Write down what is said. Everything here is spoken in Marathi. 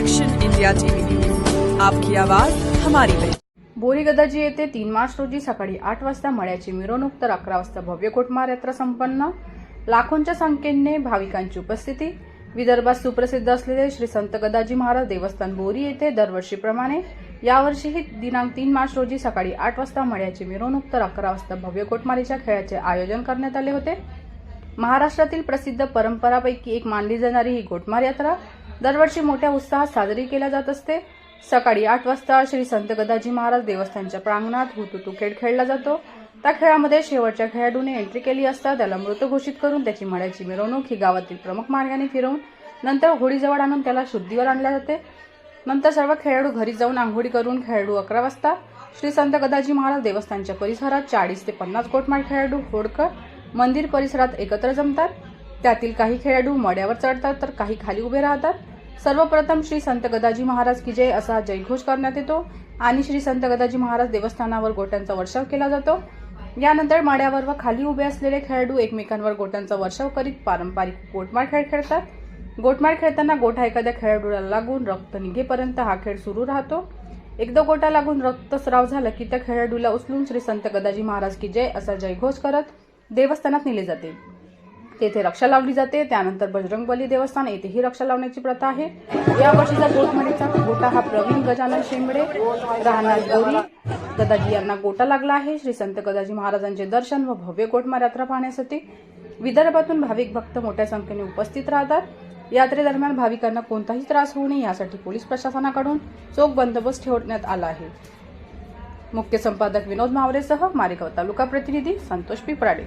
एक्शन इंडिया टीव्ही न्यूज, आपकी आवाज हमारी पहचान। बोरीगदाजी येथे 3 मार्च रोजी सकाळी 8 वाजता मळ्याची मिरवणूक तर 11 वाजता भव्य कोटमार यात्रा संपन्न। लाखोंच्या संख्येने भाविकांची उपस्थिती। विदर्भात सुप्रसिद्ध असलेले श्री संत गदाजी महाराज देवस्थान बोरी येथे दरवर्षीप्रमाणे यावर्षीही दिनांक 3 मार्च रोजी सकाळी 8 वाजता मळ्याची मिरवणूक तर 11 वाजता भव्य कोटमारीच्या खेळाचे आयोजन करण्यात आले होते। महाराष्ट्रातील प्रसिद्ध परंपरापैकी एक मानली जाणारी ही कोटमार यात्रा दरवर्षी मोठ्या उत्साहात साजरी केली जात असते। सकाळी 8 वाजता श्री संत गदाजी महाराज देवस्थानच्या प्रांगणात हुतुतू खेळ खेळला जातो। त्या खेळामध्ये शेवटच्या खेळाडूने एंट्री केली असता त्याला मृत घोषित करून त्याची मळ्याची मिरवणूक ही गावातील प्रमुख मार्गाने फिरवून नंतर होडीजवळ आणून त्याला शुद्धीवर आणले जाते। नंतर सर्व खेळाडू घरी जाऊन आंघोळी करून खेळाडू 11 वाजता श्री संत गदाजी महाराज देवस्थानच्या परिसरात 40 ते 50 कोटमार खेळाडू होडकर मंदिर परिसरात एकत्र जमतात। त्यातील काही खेळाडू मड्यावर चढतात तर काही खाली उभे राहतात। सर्वप्रथम श्री संत गदाजी महाराज की जय असा जयघोष करण्यात येतो आणि श्री संत गदाजी महाराज देवस्थानावर गोट्यांचा वर्षाव केला जातो। यानंतर माड्यावर व खाली उभे असलेले खेळाडू एकमेकांवर गोट्यांचा वर्षाव करीत पारंपरिक गोटमार खेळ खेळतात। गोटमार खेळताना गोठा एखाद्या खेळाडूला लागून रक्त निघेपर्यंत हा खेळ सुरू राहतो। एकदा गोटा लागून रक्तस्राव झाला की त्या खेळाडूला उचलून श्री संत गदाजी महाराज की जय असा जयघोष करत देवस्थानात नेले जाते। तेथे रक्षा लावली जाते। त्यानंतर बजरंगबली देवस्थान येथेही रक्षा लावण्याची प्रथा आहे। या वर्षीचा गोटमारीचा गोटा हा प्रवीण गजानन शेंबडे राहणार बोरी गदाजी यांना गोटा लागला आहे। श्री संत गदाजी महाराजांचे दर्शन व भव्य गोटमार यात्रा पाहण्यासाठी विदर्भातून भाविक भक्त मोठ्या संख्येने उपस्थित राहतात। यात्रेदरम्यान भाविकांना कोणताही त्रास होऊ नये यासाठी पोलीस प्रशासनाकडून चोख बंदोबस्त ठेवण्यात आला आहे। मुख्य संपादक विनोद मावरेसह मारेगाव तालुका प्रतिनिधी संतोष पिपराडे।